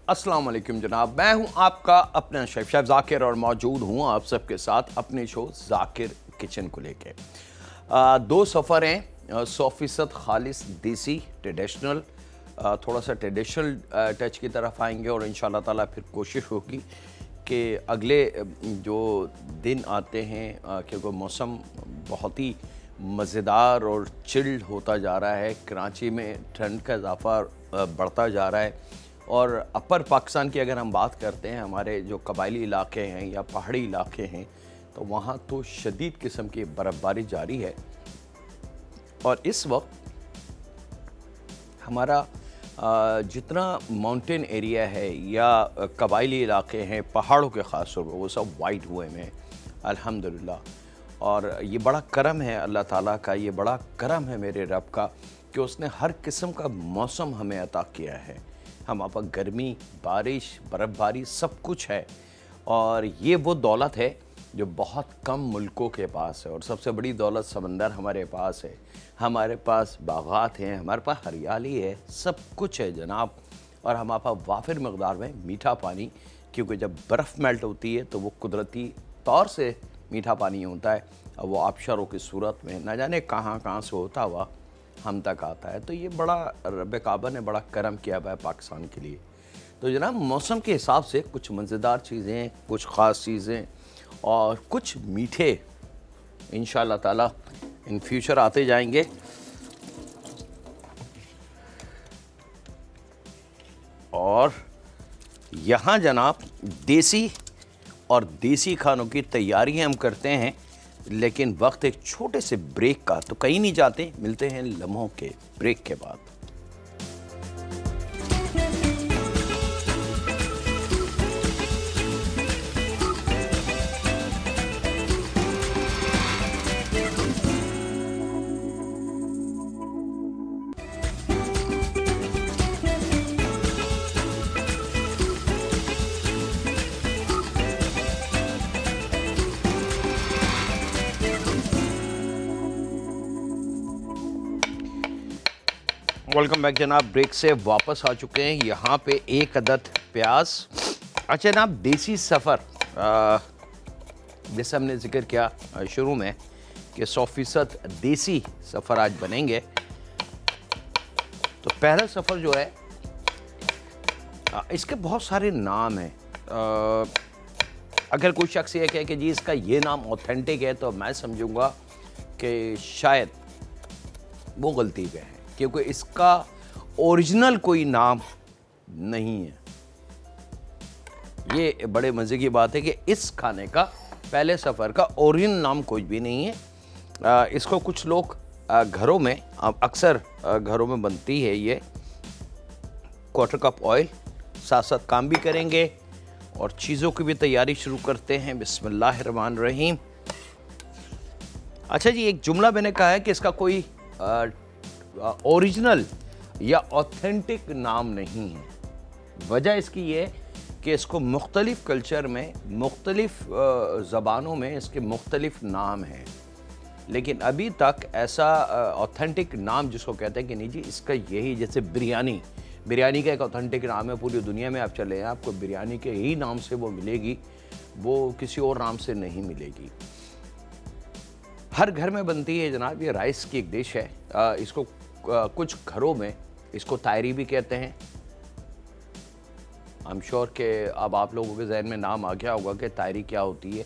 अस्सलाम वालेकुम जनाब, मैं हूं आपका अपना शेफ जाकिर और मौजूद हूं आप सबके साथ अपने शो जाकिर किचन को लेके। दो सफ़र हैं, 100% खालिस देसी ट्रेडिशनल, थोड़ा सा ट्रेडिशनल टच की तरफ आएंगे और इंशाल्लाह ताला फिर कोशिश होगी कि अगले जो दिन आते हैं, क्योंकि मौसम बहुत ही मज़ेदार और चिल्ड होता जा रहा है। कराची में ठंड का इजाफा बढ़ता जा रहा है और अपर पाकिस्तान की अगर हम बात करते हैं, हमारे जो कबायली इलाके हैं या पहाड़ी इलाके हैं, तो वहाँ तो शदीद किस्म की बर्फ़बारी जारी है। और इस वक्त हमारा जितना माउंटेन एरिया है या कबायली इलाके हैं, पहाड़ों के ख़ास तौर पर, वो सब वाइट हुए हैं अल्हम्दुलिल्लाह। और ये बड़ा करम है अल्लाह ताला का, ये बड़ा करम है मेरे रब का कि उसने हर किस्म का मौसम हमें अता किया है। हम आप गर्मी, बारिश, बर्फ़बारी सब कुछ है और ये वो दौलत है जो बहुत कम मुल्कों के पास है। और सबसे बड़ी दौलत समंदर हमारे पास है, हमारे पास बागात हैं, हमारे पास हरियाली है, सब कुछ है जनाब। और हम आप वाफिर मकदार में मीठा पानी, क्योंकि जब बर्फ़ मेल्ट होती है तो वो कुदरती तौर से मीठा पानी होता है और वो आबशारों की सूरत में न जाने कहाँ कहाँ से होता हुआ हम तक आता है। तो ये बड़ा रब काबा ने बड़ा करम किया हुआ है पाकिस्तान के लिए। तो जनाब, मौसम के हिसाब से कुछ मज़ेदार चीज़ें, कुछ ख़ास चीज़ें और कुछ मीठे इंशाअल्लाह ताला इन फ्यूचर आते जाएंगे। और यहाँ जनाब देसी और देसी खानों की तैयारी हम करते हैं, लेकिन वक्त एक छोटे से ब्रेक का, तो कहीं नहीं जाते, मिलते हैं लम्हों के ब्रेक के बाद। वेलकम बैक जनाब, ब्रेक से वापस आ चुके हैं। यहाँ पे एक अदद प्याज। अच्छा जनाब, देसी सफ़र, जैसे हमने जिक्र किया शुरू में कि 100% देसी सफ़र आज बनेंगे। तो पहला सफ़र जो है, इसके बहुत सारे नाम हैं। अगर कोई शख्स ये कहे कि जी इसका ये नाम ऑथेंटिक है, तो मैं समझूंगा कि शायद वो गलती पे है, क्योंकि इसका ओरिजिनल कोई नाम नहीं है। ये बड़े मज़े की बात है कि इस खाने का, पहले सफ़र का ओरिजिनल नाम कोई भी नहीं है। इसको कुछ लोग घरों में, अक्सर घरों में बनती है ये। 1/4 कप ऑयल, साथ साथ काम भी करेंगे और चीज़ों की भी तैयारी शुरू करते हैं। बिस्मिल्लाहिर्रहमानिर्रहीम। अच्छा जी, एक जुमला मैंने कहा है कि इसका कोई ओरिजिनल या ऑथेंटिक नाम नहीं है। वजह इसकी ये कि इसको मुख्तलिफ कल्चर में, मुख्तलिफ ज़बानों में इसके मुख्तलिफ नाम हैं, लेकिन अभी तक ऐसा ऑथेंटिक नाम जिसको कहते हैं कि नहीं जी इसका यही, जैसे बिरयानी, बिरयानी का एक ऑथेंटिक नाम है। पूरी दुनिया में आप चले हैं, आपको बिरयानी के ही नाम से वो मिलेगी, वो किसी और नाम से नहीं मिलेगी। हर घर में बनती है जनाब, ये राइस की एक डिश है। इसको कुछ घरों में इसको तायरी भी कहते हैं। आई एम श्योर कि अब आप लोगों के जहन में नाम आ गया होगा कि तायरी क्या होती है।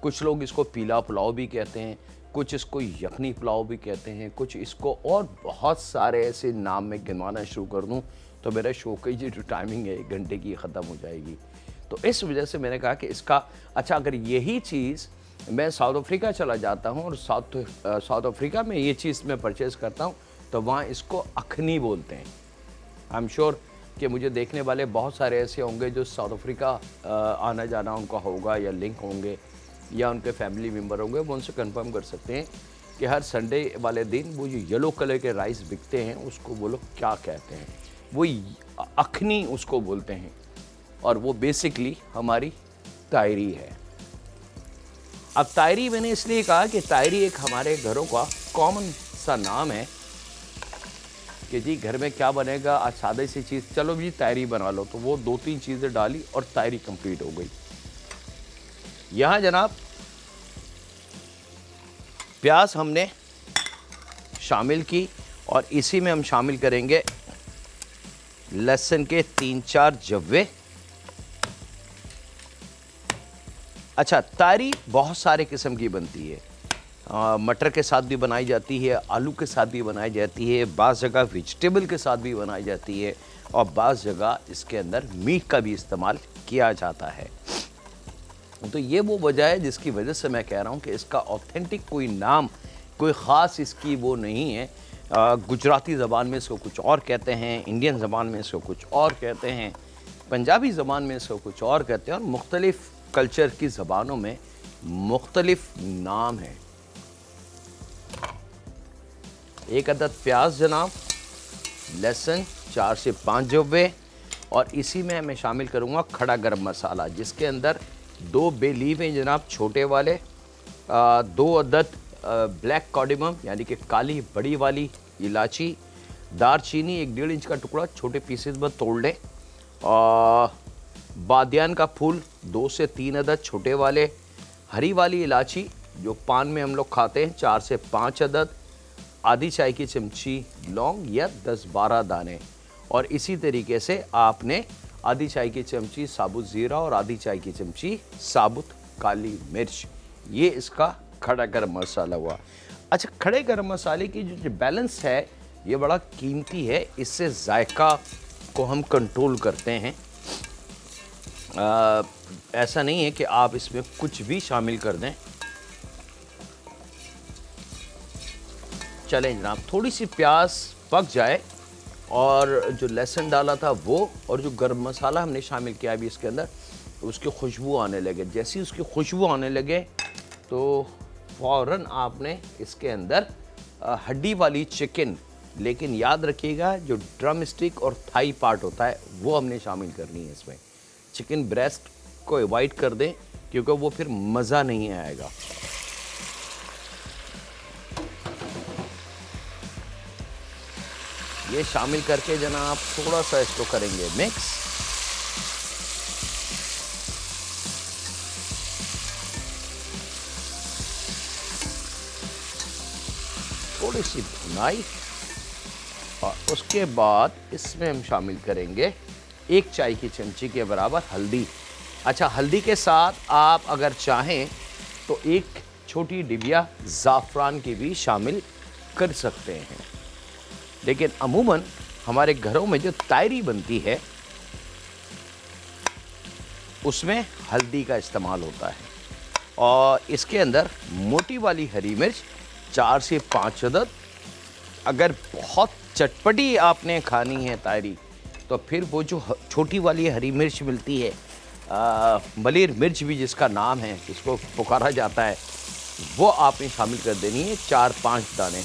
कुछ लोग इसको पीला पुलाव भी कहते हैं, कुछ इसको यखनी पुलाव भी कहते हैं, कुछ इसको और बहुत सारे ऐसे नाम में गिनवाना शुरू कर दूं तो मेरा शो की जो टाइमिंग है 1 घंटे की ख़त्म हो जाएगी। तो इस वजह से मैंने कहा कि इसका, अच्छा अगर यही चीज़ मैं साउथ अफ्रीका चला जाता हूँ और साउथ अफ्रीका में ये चीज़ मैं परचेज़ करता हूँ, तो वहाँ इसको अखनी बोलते हैं। आई एम श्योर कि मुझे देखने वाले बहुत सारे ऐसे होंगे जो साउथ अफ्रीका आना जाना उनका होगा, या लिंक होंगे, या उनके फैमिली मेम्बर होंगे। वो उनसे कंफर्म कर सकते हैं कि हर संडे वाले दिन वो जो येलो कलर के राइस बिकते हैं उसको वो लोग क्या कहते हैं। वो अखनी उसको बोलते हैं और वो बेसिकली हमारी तायरी है। अब तायरी मैंने इसलिए कहा कि तायरी एक हमारे घरों का कॉमन सा नाम है कि जी घर में क्या बनेगा, आज सादे सी चीज़, चलो जी तायरी बना लो, तो वो 2-3 चीज़ें डाली और तायरी कंप्लीट हो गई। यहाँ जनाब प्याज हमने शामिल की और इसी में हम शामिल करेंगे लहसुन के 3-4 जव्वे। अच्छा, तायरी बहुत सारे किस्म की बनती है, मटर के साथ भी बनाई जाती है, आलू के साथ भी बनाई जाती है, बाज़ जगह वेजिटेबल के साथ भी बनाई जाती है और बाज़ जगह इसके अंदर मीट का भी इस्तेमाल किया जाता है। तो ये वो वजह है जिसकी वजह से मैं कह रहा हूँ कि इसका ऑथेंटिक कोई नाम, कोई ख़ास इसकी वो नहीं है। गुजराती ज़बान में इसको कुछ और कहते हैं, इंडियन ज़बान में इसको कुछ और कहते हैं, पंजाबी ज़बान में इसको कुछ और कहते हैं और मुख्तलिफ़ कल्चर की ज़बानों में मुख्तलिफ़ नाम है। एक अदद प्याज जनाब, लहसुन 4 से 5 जव्वे और इसी में मैं शामिल करूँगा खड़ा गरम मसाला, जिसके अंदर 2 बे लीफ हैं जनाब छोटे वाले, 2 अदद ब्लैक कार्डेमम यानी कि काली बड़ी वाली इलायची, दारचीनी 1-1.5 इंच का टुकड़ा छोटे पीसेस में तोड़ लें, और बादियान का फूल 2 से 3 अदद छोटे वाले, हरी वाली इलायची जो पान में हम लोग खाते हैं 4 से 5 अदद, आधी चाय की चमची लौंग या 10-12 दाने, और इसी तरीके से आपने आधी चाय की चमची साबुत ज़ीरा और आधी चाय की चमची साबुत काली मिर्च। ये इसका खड़ा गरम मसाला हुआ। अच्छा, खड़े गरम मसाले की जो बैलेंस है ये बड़ा कीमती है, इससे जायका को हम कंट्रोल करते हैं। ऐसा नहीं है कि आप इसमें कुछ भी शामिल कर दें। चलें जनाब, थोड़ी सी प्याज पक जाए और जो लहसुन डाला था वो और जो गरम मसाला हमने शामिल किया अभी इसके अंदर, उसकी खुशबू आने लगे। जैसी उसकी खुशबू आने लगे तो फ़ौरन आपने इसके अंदर हड्डी वाली चिकन, लेकिन याद रखिएगा जो ड्रम स्टिक और थाई पार्ट होता है वो हमने शामिल करनी है इसमें। चिकन ब्रेस्ट को अवॉइड कर दें क्योंकि वो फिर मज़ा नहीं आएगा। ये शामिल करके जनाब थोड़ा सा इसको करेंगे मिक्स। थोड़ी सी भुनाई और उसके बाद इसमें हम शामिल करेंगे 1 चाय की चमची के बराबर हल्दी। अच्छा, हल्दी के साथ आप अगर चाहें तो 1 छोटी डिबिया ज़ाफ़रान की भी शामिल कर सकते हैं, लेकिन अमूमन हमारे घरों में जो तायरी बनती है उसमें हल्दी का इस्तेमाल होता है। और इसके अंदर मोटी वाली हरी मिर्च 4 से 5 अदद। अगर बहुत चटपटी आपने खानी है तायरी तो फिर वो जो छोटी वाली हरी मिर्च मिलती है, मलिर मिर्च भी जिसका नाम है, जिसको पुकारा जाता है, वो आपने शामिल कर देनी है 4-5 दाने।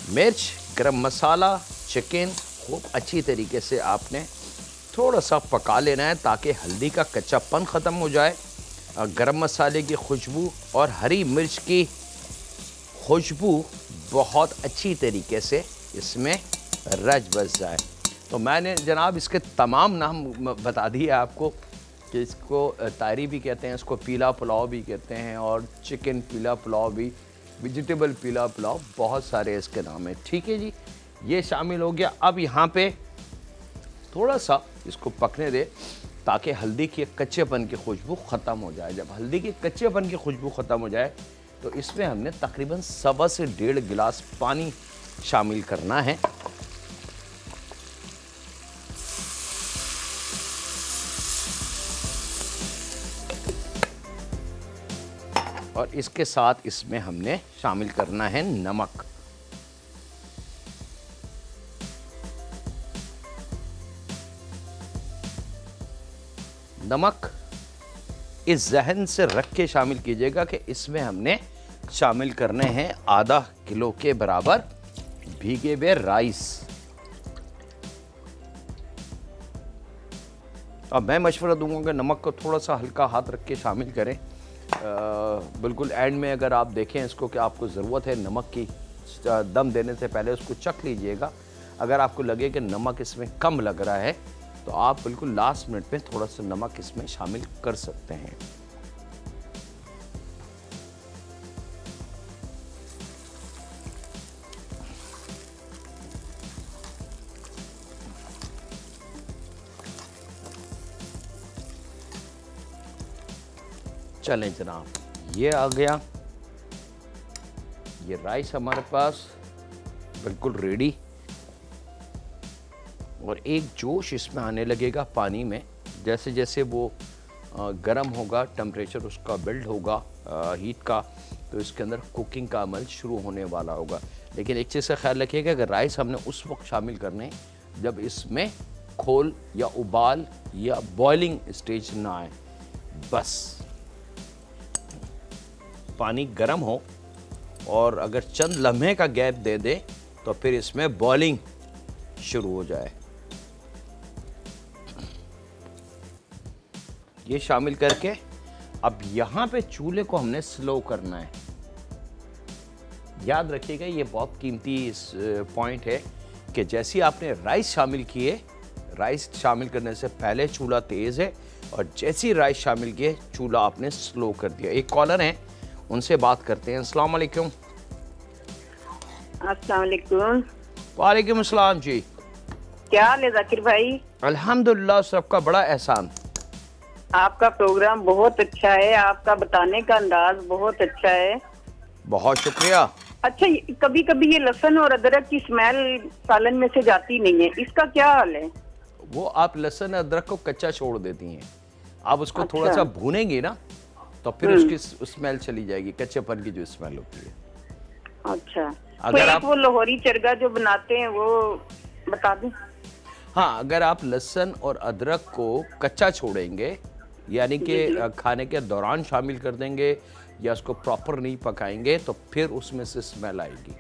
मिर्च, गरम मसाला, चिकन खूब अच्छी तरीके से आपने थोड़ा सा पका लेना है ताकि हल्दी का कच्चापन ख़त्म हो जाए, गरम मसाले की खुशबू और हरी मिर्च की खुशबू बहुत अच्छी तरीके से इसमें रच बस जाए। तो मैंने जनाब इसके तमाम नाम बता दिए आपको कि इसको तायरी भी कहते हैं, इसको पीला पुलाव भी कहते हैं और चिकन पीला पुलाव भी, वेजिटेबल पीला पुलाव, बहुत सारे इसके नाम हैं। ठीक है जी, ये शामिल हो गया। अब यहाँ पे थोड़ा सा इसको पकने दे ताकि हल्दी के कच्चेपन की खुशबू ख़त्म हो जाए। जब हल्दी के कच्चेपन की खुशबू ख़त्म हो जाए तो इसमें हमने तकरीबन 1.25 से 1.5 गिलास पानी शामिल करना है। और इसके साथ इसमें हमने शामिल करना है नमक। नमक इस जहन से रख के शामिल कीजिएगा कि इसमें हमने शामिल करने हैं आधा किलो के बराबर भीगे हुए राइस। अब मैं मशवरा दूंगा कि नमक को थोड़ा सा हल्का हाथ रख के शामिल करें। बिल्कुल एंड में अगर आप देखें इसको कि आपको ज़रूरत है नमक की, दम देने से पहले उसको चख लीजिएगा। अगर आपको लगे कि नमक इसमें कम लग रहा है तो आप बिल्कुल लास्ट मिनट में थोड़ा सा नमक इसमें शामिल कर सकते हैं। चलें जनाब, ये आ गया, ये राइस हमारे पास बिल्कुल रेडी। और एक जोश इसमें आने लगेगा पानी में, जैसे जैसे वो गर्म होगा, टेम्परेचर उसका बिल्ड होगा हीट का, तो इसके अंदर कुकिंग का अमल शुरू होने वाला होगा। लेकिन एक चीज़ का ख्याल रखिएगा कि राइस हमने उस वक्त शामिल करने जब इसमें खोल या उबाल या बॉइलिंग स्टेज ना आए। बस पानी गर्म हो और अगर चंद लम्हे का गैप दे दे तो फिर इसमें बॉइलिंग शुरू हो जाए। ये शामिल करके अब यहाँ पे चूल्हे को हमने स्लो करना है। याद रखिएगा ये बहुत कीमती पॉइंट है कि जैसे ही आपने राइस शामिल किए, राइस शामिल करने से पहले चूल्हा तेज़ है और जैसे ही राइस शामिल किए चूल्हा आपने स्लो कर दिया। एक कॉलर हैं, उनसे बात करते हैं। अस्सलाम वालेकुम। अस्सलाम वालेकुम। वालेकुम अस्सलाम जी। क्या हाल है जाकिर भाई? अल्हम्दुलिल्लाह, सबका बड़ा एहसान। आपका प्रोग्राम बहुत अच्छा है, आपका बताने का अंदाज बहुत अच्छा है। बहुत शुक्रिया। अच्छा, कभी कभी ये लहसुन और अदरक की स्मेल सालन में से जाती नहीं है, इसका क्या हाल है? वो आप लहसुन अदरक को कच्चा छोड़ देती हैं, आप उसको अच्छा। थोड़ा सा भूनेंगी ना तो फिर उसकी स्मेल चली जाएगी, कच्चेपन की जो स्मेल होती है। अच्छा, अगर तो आप वो लाहौरी चरगा जो बनाते हैं वो बता दें। हाँ, अगर आप लहसुन और अदरक को कच्चा छोड़ेंगे, यानी कि खाने के दौरान शामिल कर देंगे या उसको प्रॉपर नहीं पकाएंगे तो फिर उसमें से स्मेल आएगी।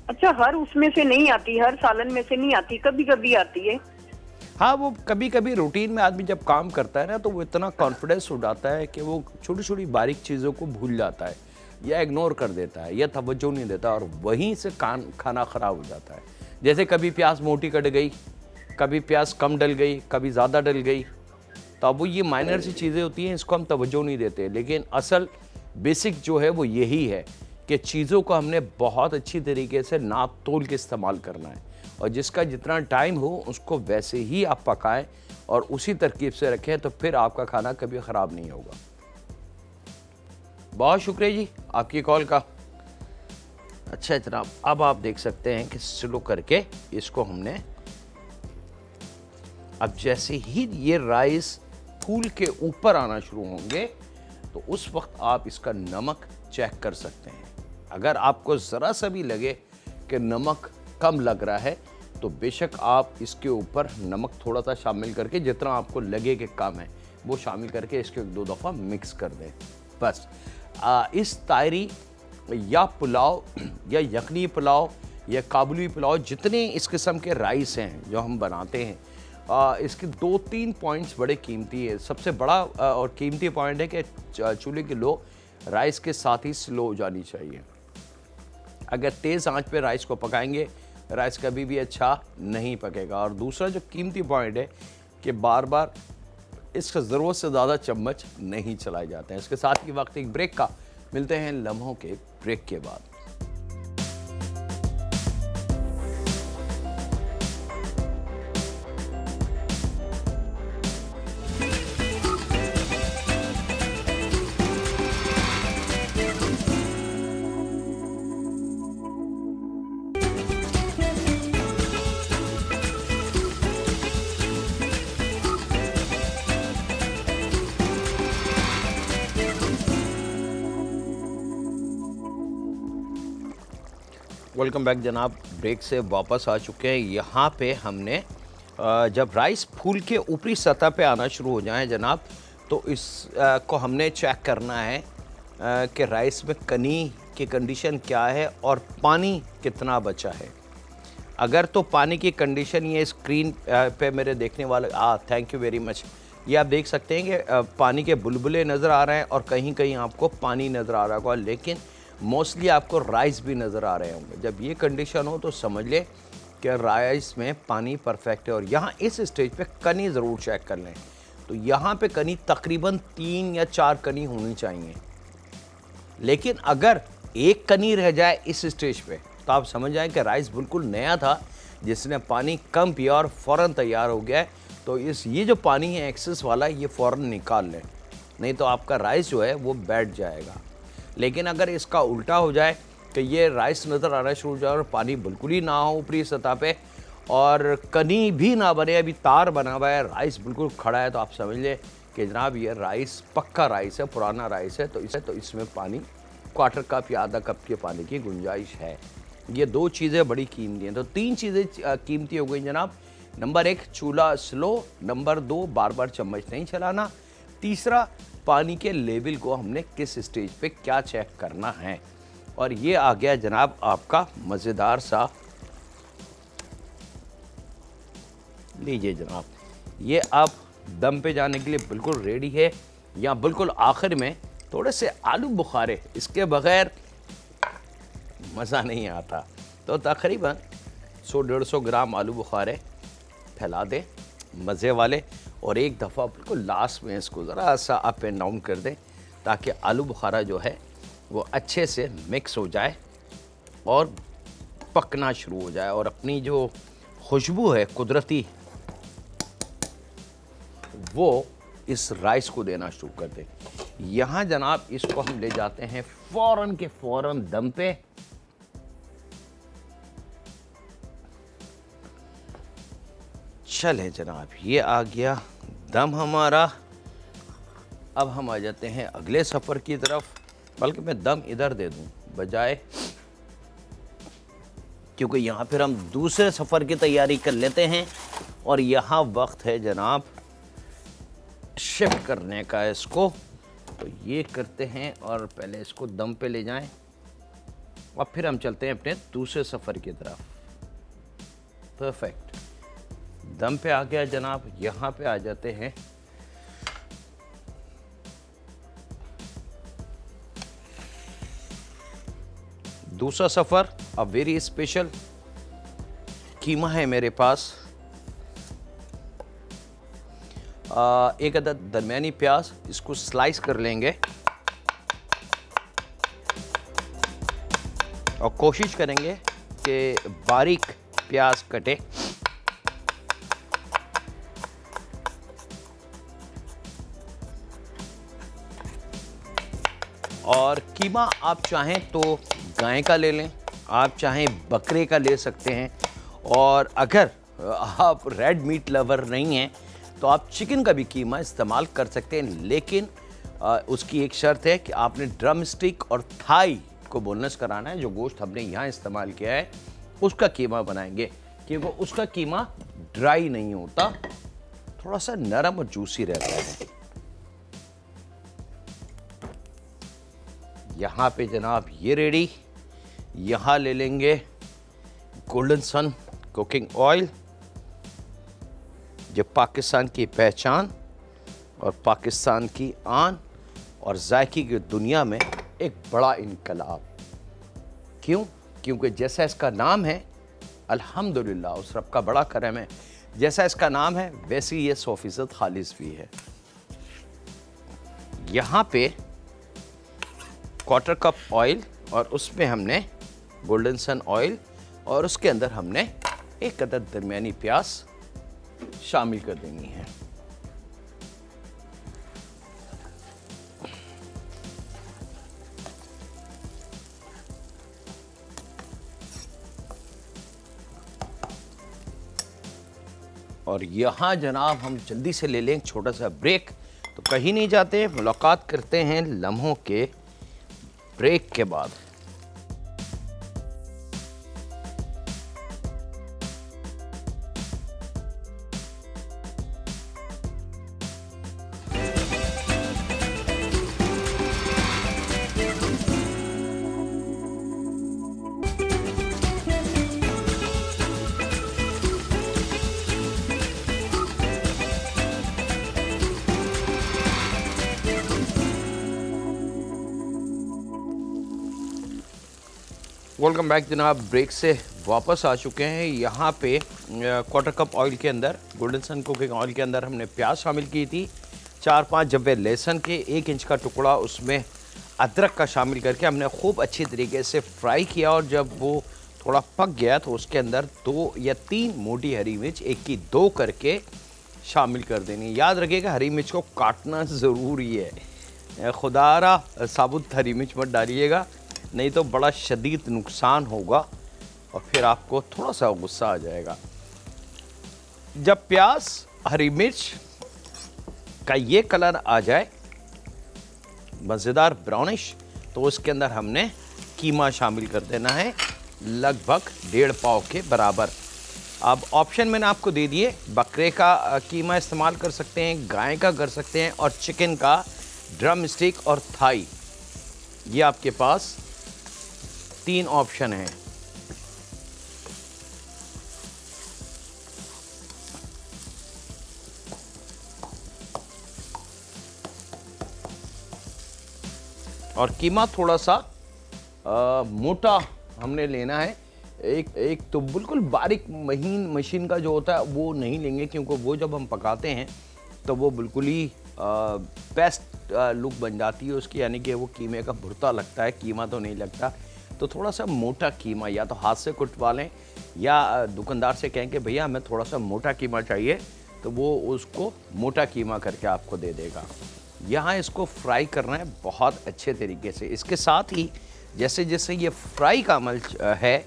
अच्छा, हर उसमें से नहीं आती, हर सालन में से नहीं आती, कभी कभी आती है। हाँ, वो कभी कभी रूटीन में आदमी जब काम करता है ना तो वो इतना कॉन्फिडेंस हो जाता है कि वो छोटी छोटी बारीक चीज़ों को भूल जाता है या इग्नोर कर देता है या तवज्जो नहीं देता और वहीं से खाना ख़राब हो जाता है। जैसे कभी प्याज मोटी कट गई, कभी प्याज कम डल गई, कभी ज़्यादा डल गई, तो अब वो ये माइनर सी चीज़ें होती हैं, इसको हम तवज्जो नहीं देते। लेकिन असल बेसिक जो है वो यही है कि चीज़ों को हमने बहुत अच्छी तरीके से नाप तोल के इस्तेमाल करना है और जिसका जितना टाइम हो उसको वैसे ही आप पकाएं और उसी तरकीब से रखें, तो फिर आपका खाना कभी ख़राब नहीं होगा। बहुत शुक्रिया जी आपकी कॉल का। अच्छा जनाब, अब आप देख सकते हैं कि स्लो करके इसको हमने, अब जैसे ही ये राइस फूल के ऊपर आना शुरू होंगे तो उस वक्त आप इसका नमक चेक कर सकते हैं। अगर आपको ज़रा सा भी लगे कि नमक कम लग रहा है तो बेशक आप इसके ऊपर नमक थोड़ा सा शामिल करके, जितना आपको लगे कि कम है वो शामिल करके इसको एक दो दफ़ा मिक्स कर दें। बस इस तायरी या पुलाव या यखनी पुलाव या काबुली पुलाव, जितने इस किस्म के राइस हैं जो हम बनाते हैं, इसके 2-3 पॉइंट्स बड़े कीमती है। सबसे बड़ा और कीमती पॉइंट है कि चूल्हे की लो राइस के साथ ही स्लो हो जानी चाहिए। अगर तेज़ आंच पे राइस को पकाएंगे, राइस कभी भी अच्छा नहीं पकेगा। और दूसरा जो कीमती पॉइंट है कि बार बार इसका ज़रूरत से ज़्यादा चम्मच नहीं चलाए जाते हैं। इसके साथ ही वक्त एक ब्रेक का, मिलते हैं लम्हों के ब्रेक के बाद। वेलकम बैक जनाब, ब्रेक से वापस आ चुके हैं। यहाँ पे हमने जब राइस फूल के ऊपरी सतह पे आना शुरू हो जाए जनाब, तो इस को हमने चेक करना है कि राइस में कनी की कंडीशन क्या है और पानी कितना बचा है। अगर तो पानी की कंडीशन ये स्क्रीन पे मेरे देखने वाले, थैंक यू वेरी मच, ये आप देख सकते हैं कि पानी के बुलबुले नज़र आ रहे हैं और कहीं कहीं आपको पानी नज़र आ रहा होगा, लेकिन मोस्टली आपको राइस भी नज़र आ रहे होंगे। जब ये कंडीशन हो तो समझ ले कि राइस में पानी परफेक्ट है। और यहाँ इस स्टेज पे कनी ज़रूर चेक कर लें। तो यहाँ पे कनी तकरीबन 3 या 4 कनी होनी चाहिए, लेकिन अगर एक कनी रह जाए इस स्टेज पे तो आप समझ जाएं कि राइस बिल्कुल नया था, जिसने पानी कम पिया और फ़ौरन तैयार हो गया है। तो ये जो पानी है एक्सेस वाला, ये फ़ौरन निकाल लें, नहीं तो आपका राइस जो है वो बैठ जाएगा। लेकिन अगर इसका उल्टा हो जाए कि ये राइस नज़र आना शुरू हो जाए और पानी बिल्कुल ही ना हो ऊपरी सतह पे और कनी भी ना बने, अभी तार बना हुआ है, राइस बिल्कुल खड़ा है, तो आप समझ लें कि जनाब ये राइस पक्का राइस है, पुराना राइस है। तो इसमें पानी क्वार्टर कप या आधा कप के पानी की गुंजाइश है। ये 2 चीज़ें बड़ी कीमती हैं। तो 3 चीज़ें कीमती हो गई जनाब। नंबर 1 चूल्हा स्लो, नंबर 2 बार बार चम्मच नहीं चलाना, तीसरा पानी के लेवल को हमने किस स्टेज पे क्या चेक करना है। और ये आ गया जनाब आपका मज़ेदार सा, लीजिए जनाब, ये आप दम पे जाने के लिए बिल्कुल रेडी है। या बिल्कुल आखिर में थोड़े से आलू बुखारे, इसके बग़ैर मज़ा नहीं आता। तो तकरीबन 100-150 ग्राम आलू बुखारे फैला दें मज़े वाले, और एक दफ़ा बिल्कुल लास्ट में इसको ज़रा सा अप एंड डाउन कर दें ताकि आलू बुखारा जो है वो अच्छे से मिक्स हो जाए और पकना शुरू हो जाए और अपनी जो खुशबू है कुदरती वो इस राइस को देना शुरू कर दें। यहाँ जनाब इसको हम ले जाते हैं फ़ौरन के फ़ौरन दम पे। चले जनाब, ये आ गया दम हमारा। अब हम आ जाते हैं अगले सफ़र की तरफ, बल्कि मैं दम इधर दे दूं बजाय, क्योंकि यहाँ फिर हम दूसरे सफ़र की तैयारी कर लेते हैं और यहाँ वक्त है जनाब शिफ्ट करने का इसको। तो ये करते हैं और पहले इसको दम पे ले जाएं और फिर हम चलते हैं अपने दूसरे सफ़र की तरफ। परफेक्ट, दम पे आ गया जनाब। यहाँ पे आ जाते हैं दूसरा सफ़र। अब वेरी स्पेशल कीमा है मेरे पास, एक अदद दरमियानी प्याज, इसको स्लाइस कर लेंगे और कोशिश करेंगे कि बारीक प्याज कटे। और कीमा आप चाहें तो गाय का ले लें, आप चाहें बकरे का ले सकते हैं, और अगर आप रेड मीट लवर नहीं हैं तो आप चिकन का भी कीमा इस्तेमाल कर सकते हैं। लेकिन उसकी एक शर्त है कि आपने ड्रम स्टिक और थाई को बोनस कराना है। जो गोश्त हमने यहाँ इस्तेमाल किया है उसका कीमा बनाएंगे, क्योंकि उसका कीमा ड्राई नहीं होता, थोड़ा सा नरम और जूसी रहता है। यहाँ पे जनाब ये रेडी। यहाँ ले लेंगे गोल्डन सन कुकिंग ऑयल, जो पाकिस्तान की पहचान और पाकिस्तान की आन और जायके की दुनिया में एक बड़ा इनकलाब। क्यों? क्योंकि जैसा इसका नाम है, अल्हम्दुलिल्लाह उस रब का बड़ा करम है, जैसा इसका नाम है वैसे ये 100% खालिस भी है। यहाँ पे क्वार्टर कप ऑयल और उसमें हमने गोल्डन सन ऑयल और उसके अंदर हमने एक अदद दरमियानी प्याज शामिल कर देनी है। और यहाँ जनाब हम जल्दी से ले लें एक छोटा सा ब्रेक। तो कहीं नहीं जाते, मुलाकात करते हैं लम्हों के ब्रेक के बाद। वेलकम बैक जनाब। ब्रेक से वापस आ चुके हैं। यहाँ पे क्वार्टर कप ऑयल के अंदर, गोल्डन सन कुकिंग ऑयल के अंदर हमने प्याज शामिल की थी, 4-5 जब्बे लहसुन के, 1 इंच का टुकड़ा उसमें अदरक का शामिल करके हमने खूब अच्छी तरीके से फ्राई किया। और जब वो थोड़ा पक गया तो उसके अंदर 2 या 3 मोटी हरी मिर्च, 1 की 2 करके शामिल कर देनी। याद रखिएगा हरी मिर्च को काटना ज़रूरी है, खुदारा साबुत हरी मिर्च मत डालिएगा, नहीं तो बड़ा शदीद नुकसान होगा और फिर आपको थोड़ा सा गुस्सा आ जाएगा। जब प्याज हरी मिर्च का ये कलर आ जाए मज़ेदार ब्राउनिश, तो उसके अंदर हमने कीमा शामिल कर देना है, लगभग 1.5 पाव के बराबर। अब ऑप्शन मैंने आपको दे दिए, बकरे का कीमा इस्तेमाल कर सकते हैं, गाय का कर सकते हैं, और चिकन का ड्रम स्टिक और थाई। ये आपके पास 3 ऑप्शन हैं। और कीमा थोड़ा सा मोटा हमने लेना है। एक तो बिल्कुल बारीक महीन मशीन का जो होता है वो नहीं लेंगे, क्योंकि वो जब हम पकाते हैं तो वो बिल्कुल ही बेस्ट लुक बन जाती है उसकी, यानी कि वो कीमे का भुर्ता लगता है, कीमा तो नहीं लगता। तो थोड़ा सा मोटा कीमा या तो हाथ से कुटवा लें या दुकानदार से कहें कि भैया हमें थोड़ा सा मोटा कीमा चाहिए, तो वो उसको मोटा कीमा करके आपको दे देगा। यहाँ इसको फ्राई करना है बहुत अच्छे तरीके से। इसके साथ ही जैसे जैसे ये फ्राई का अमल है,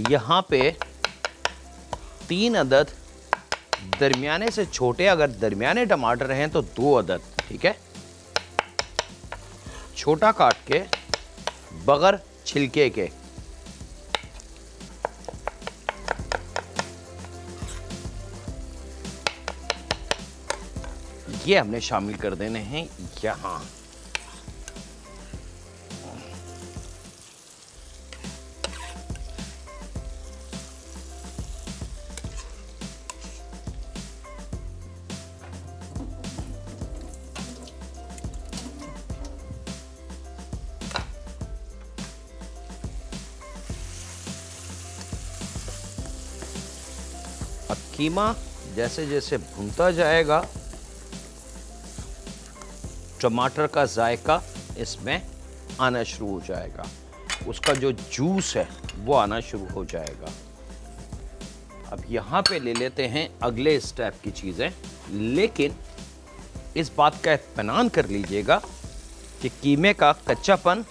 यहाँ पे 3 अदद दरमियाने से छोटे, अगर दरमियाने टमाटर हैं तो 2 अदद, ठीक है, छोटा काट के बगैर छिलके के। ये हमने शामिल कर देने हैं यहाँ। अब कीमा जैसे जैसे भुनता जाएगा, टमाटर का जायका इसमें आना शुरू हो जाएगा, उसका जो जूस है वो आना शुरू हो जाएगा। अब यहाँ पे ले लेते हैं अगले स्टेप की चीज़ें, लेकिन इस बात का इत्मीनान कर लीजिएगा कि कीमे का कच्चापन,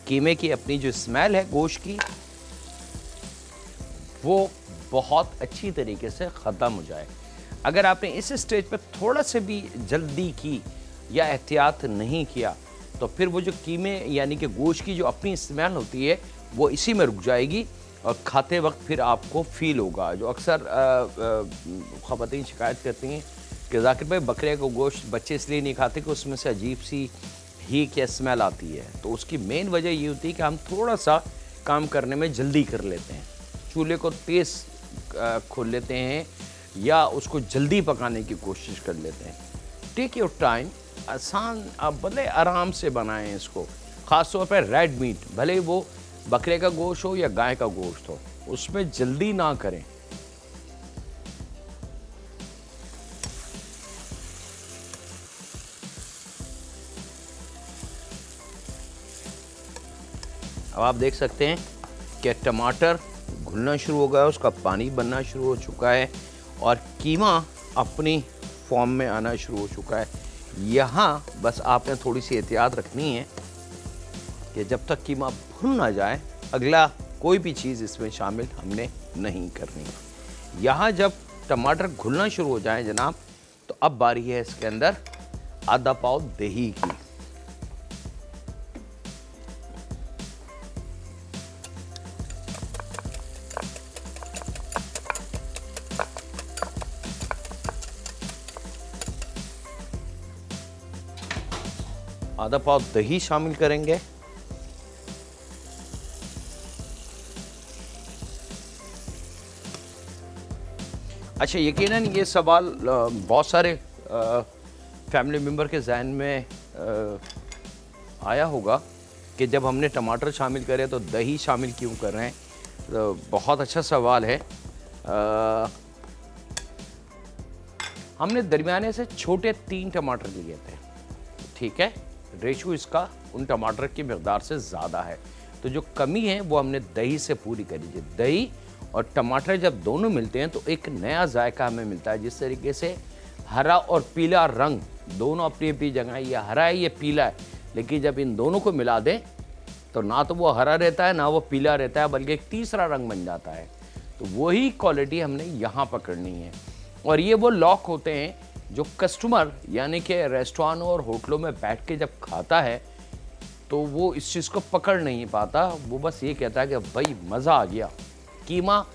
कीमे की अपनी जो स्मेल है गोश्त की, वो बहुत अच्छी तरीके से ख़त्म हो जाए। अगर आपने इस स्टेज पर थोड़ा से भी जल्दी की या एहतियात नहीं किया, तो फिर वो जो कीमे यानी कि गोश्त की जो अपनी स्मेल होती है वो इसी में रुक जाएगी और खाते वक्त फिर आपको फील होगा। जो अक्सर ख़वातीन शिकायत करती हैं कि ज़ाकिर भाई बकरे का गोश्त बच्चे इसलिए नहीं खाते कि उसमें से अजीब सी ही क्या स्मेल आती है, तो उसकी मेन वजह ये होती है कि हम थोड़ा सा काम करने में जल्दी कर लेते हैं, चूल्हे को तेज़ खोल लेते हैं या उसको जल्दी पकाने की कोशिश कर लेते हैं। टेक योर टाइम, आसान, आप भले आराम से बनाएं इसको। ख़ास तौर पर रेड मीट, भले वो बकरे का गोश्त हो या गाय का गोश्त हो, उसमें जल्दी ना करें। अब आप देख सकते हैं कि टमाटर घुलना शुरू हो गया, उसका पानी बनना शुरू हो चुका है और कीमा अपनी फॉर्म में आना शुरू हो चुका है। यहाँ बस आपने थोड़ी सी एहतियात रखनी है कि जब तक कीमा भुन ना जाए अगला कोई भी चीज़ इसमें शामिल हमने नहीं करनी। यहाँ जब टमाटर घुलना शुरू हो जाए जनाब, तो अब बारी है इसके अंदर आधा पाव दही की। आधा पाव दही शामिल करेंगे। अच्छा, यकीनन ये सवाल बहुत सारे फैमिली मेम्बर के जहन में आया होगा कि जब हमने टमाटर शामिल करे तो दही शामिल क्यों कर रहे हैं? तो बहुत अच्छा सवाल है। हमने दरमियाने से छोटे 3 टमाटर लिए थे, ठीक है। रेशो इसका उन टमाटर की मकदार से ज़्यादा है, तो जो कमी है वो हमने दही से पूरी करी थी। दही और टमाटर जब दोनों मिलते हैं तो एक नया जायका हमें मिलता है। जिस तरीके से हरा और पीला रंग दोनों अपनी अपनी जगह है, ये हरा है ये पीला है, लेकिन जब इन दोनों को मिला दें तो ना तो वो हरा रहता है ना वो पीला रहता है, बल्कि एक तीसरा रंग बन जाता है। तो वही क्वालिटी हमने यहाँ पकड़नी है। और ये वो लॉक होते हैं जो कस्टमर यानी कि रेस्टोरेंटों और होटलों में बैठ के जब खाता है तो वो इस चीज़ को पकड़ नहीं पाता, वो बस ये कहता है कि भाई मज़ा आ गया, कीमा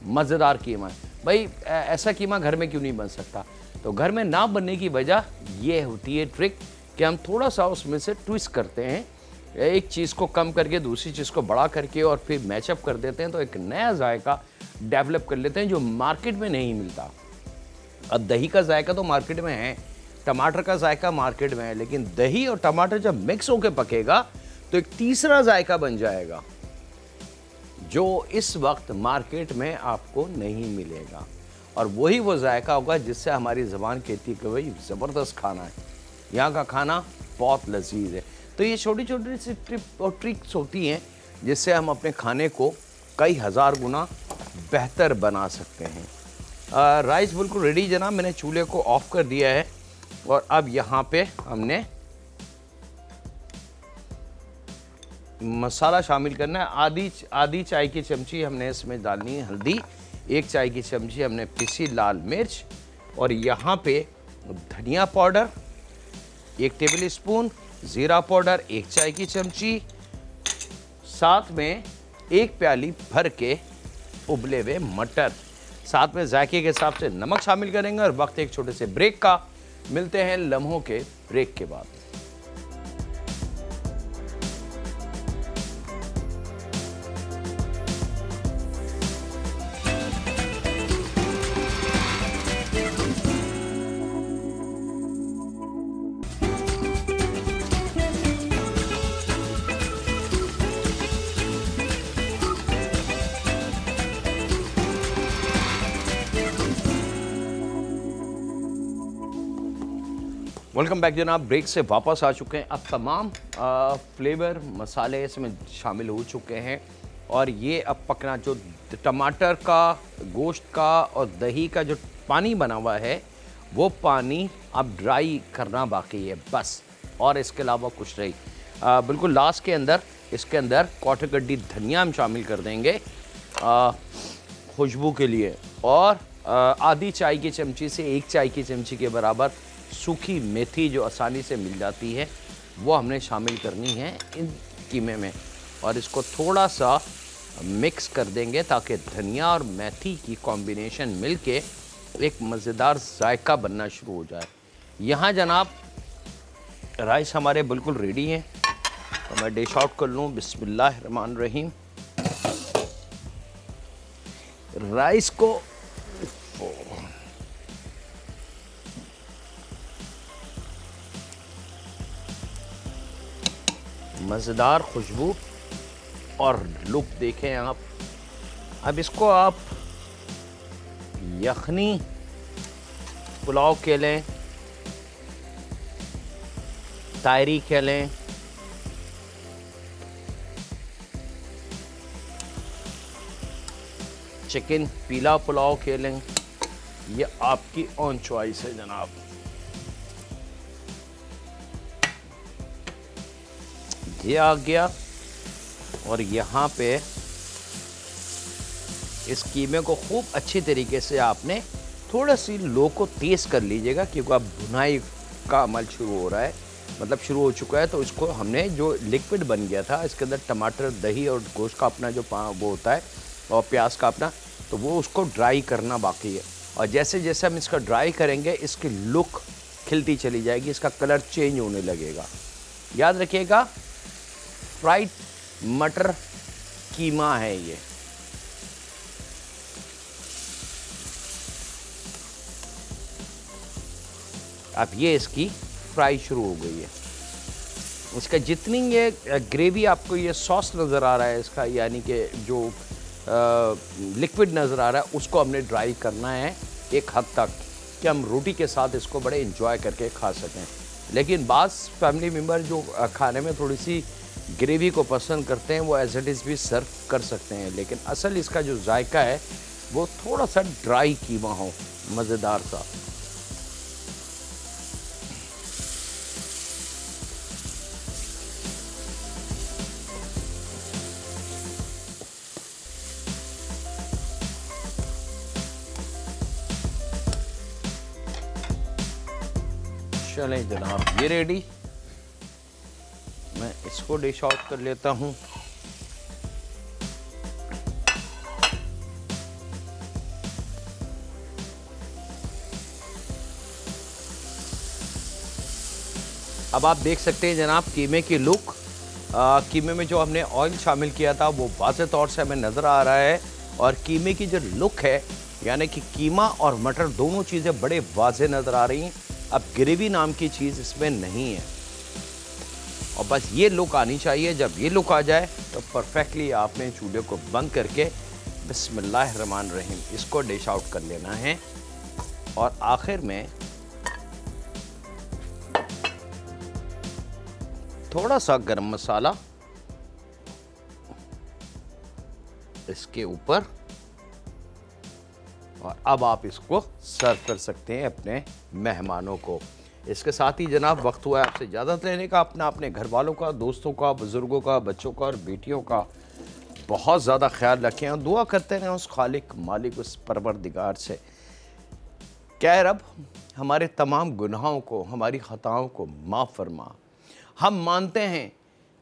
मज़ेदार कीमा है। भाई ऐसा कीमा घर में क्यों नहीं बन सकता? तो घर में ना बनने की वजह ये होती है ट्रिक कि हम थोड़ा सा उसमें से ट्विस्ट करते हैं, एक चीज़ को कम करके दूसरी चीज़ को बड़ा करके और फिर मैचअप कर देते हैं, तो एक नया जायका डेवलप कर लेते हैं जो मार्केट में नहीं मिलता। अब दही का जायका तो मार्केट में है, टमाटर का जायका मार्केट में है, लेकिन दही और टमाटर जब मिक्स होकर पकेगा तो एक तीसरा जायका बन जाएगा जो इस वक्त मार्केट में आपको नहीं मिलेगा। और वही वो जायका होगा जिससे हमारी ज़बान कहती है कि भाई ज़बरदस्त खाना है, यहाँ का खाना बहुत लजीज है। तो ये छोटी छोटी सी ट्रिप और ट्रिक्स होती हैं जिससे हम अपने खाने को कई हज़ार गुना बेहतर बना सकते हैं। राइस बिल्कुल रेडी जनाब, मैंने चूल्हे को ऑफ कर दिया है और अब यहाँ पे हमने मसाला शामिल करना है। आधी चाय की चमची हमने इसमें डालनी है हल्दी, 1 चाय की चमची हमने पिसी लाल मिर्च, और यहाँ पे धनिया पाउडर 1 टेबल स्पून, ज़ीरा पाउडर 1 चाय की चमची, साथ में 1 प्याली भर के उबले हुए मटर, साथ में जायके के हिसाब से नमक शामिल करेंगे। और वक्त एक छोटे से ब्रेक का, मिलते हैं लम्हों के ब्रेक के बाद। वेलकम बैक जनाब, ब्रेक से वापस आ चुके हैं। अब तमाम फ्लेवर मसाले इसमें शामिल हो चुके हैं और ये अब पकना, जो टमाटर का, गोश्त का और दही का जो पानी बना हुआ है वो पानी अब ड्राई करना बाकी है बस, और इसके अलावा कुछ नहीं। बिल्कुल लास्ट के अंदर इसके अंदर क्वार्टर गड्डी धनिया हम शामिल कर देंगे खुशबू के लिए, और आधी चाय की चमची से 1 चाय की चमची के बराबर सूखी मेथी जो आसानी से मिल जाती है वो हमने शामिल करनी है इन कीमे में, और इसको थोड़ा सा मिक्स कर देंगे ताकि धनिया और मेथी की कॉम्बिनेशन मिलके एक मज़ेदार जायका बनना शुरू हो जाए। यहाँ जनाब राइस हमारे बिल्कुल रेडी हैं, तो मैं डिश आउट कर लूँ। बिस्मिल्लाहिर्रहमानिर्रहीम। राइस को मज़ेदार खुशबू और लुक देखें आप। अब इसको आप यखनी पुलाव के लें, तायरी के लें, चिकन पीला पुलाव के लें, ये आपकी ऑन चॉइस है जनाब। ये आ गया, और यहाँ पे इस कीमे को खूब अच्छी तरीके से आपने थोड़ा सी लो को तेज़ कर लीजिएगा, क्योंकि अब भुनाई का अमल शुरू हो रहा है, मतलब शुरू हो चुका है। तो इसको हमने जो लिक्विड बन गया था इसके अंदर टमाटर, दही और गोश्त का अपना जो वो होता है और प्याज का अपना, तो वो उसको ड्राई करना बाकी है। और जैसे जैसे हम इसका ड्राई करेंगे इसकी लुक खिलती चली जाएगी, इसका कलर चेंज होने लगेगा। याद रखिएगा फ्राइड मटर कीमा है ये। अब ये इसकी फ्राई शुरू हो गई है। इसका जितनी ये ग्रेवी आपको ये सॉस नज़र आ रहा है इसका, यानी कि जो लिक्विड नज़र आ रहा है, उसको हमने ड्राई करना है एक हद तक कि हम रोटी के साथ इसको बड़े इंजॉय करके खा सकें। लेकिन बाज़ फैमिली मेम्बर जो खाने में थोड़ी सी ग्रेवी को पसंद करते हैं वो एज इट इज़ भी सर्व कर सकते हैं, लेकिन असल इसका जो जायका है वो थोड़ा सा ड्राई कीमा हो, मज़ेदार सा। चलें जनाब, ये रेडी, मैं इसको डिश आउट कर लेता हूँ। अब आप देख सकते हैं जनाब कीमे की लुक, कीमे में जो हमने ऑयल शामिल किया था वो वाज़े तौर से हमें नज़र आ रहा है, और कीमे की जो लुक है यानी कि कीमा और मटर दोनों चीज़ें बड़े वाज़े नज़र आ रही हैं। अब ग्रेवी नाम की चीज़ इसमें नहीं है, और बस ये लुक आनी चाहिए। जब ये लुक आ जाए तो परफेक्टली आपने चूल्हे को बंद करके बिस्मिल्लाहिर्रहमानिर्रहीम इसको डिश आउट कर लेना है। और आखिर में थोड़ा सा गरम मसाला इसके ऊपर, और अब आप इसको सर्व कर सकते हैं अपने मेहमानों को। इसके साथ ही जनाब वक्त हुआ है आपसे इजाज़त लेने का। अपने घर वालों का, दोस्तों का, बुज़ुर्गों का, बच्चों का और बेटियों का बहुत ज़्यादा ख्याल रखें, और दुआ करते रहें उस खालिक मालिक उस परवरदिगार से, क्या रब हमारे तमाम गुनाहों को, हमारी ख़ताओं को माफ़ फरमा। हम मानते हैं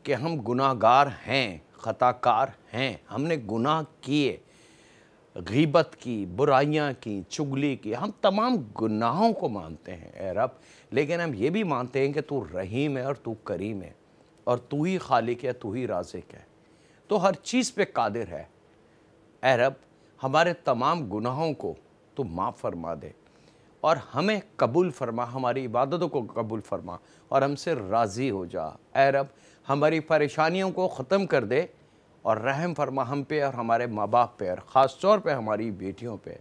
कि हम गुनाहगार हैं, ख़ताकार हैं, हमने गुनाह किए, गीबत की, बुराइयां की, चुगली की, हम तमाम गुनाहों को मानते हैं ए रब। लेकिन हम ये भी मानते हैं कि तू रहीम है और तू करीम है, और तू ही खालिक है, तू ही राज़िक है, तो हर चीज़ पे कादिर है। ए रब हमारे तमाम गुनाहों को तू माफ़ फरमा दे, और हमें कबूल फरमा, हमारी इबादतों को कबूल फरमा, और हमसे राज़ी हो जा। ए रब हमारी परेशानियों को ख़त्म कर दे, और रहम फरमा हम पे और हमारे माँ बाप पे, और ख़ास तौर पे हमारी बेटियों पे।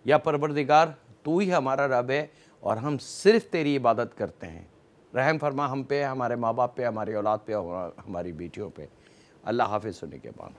या परवरदिगार तू ही हमारा रब है, और हम सिर्फ़ तेरी इबादत करते हैं। रहम फरमा हम पे, हमारे माँ बाप पे, हमारी औलाद पे और हमारी बेटियों पे। अल्लाह हाफ़िज़। सुनने के बाद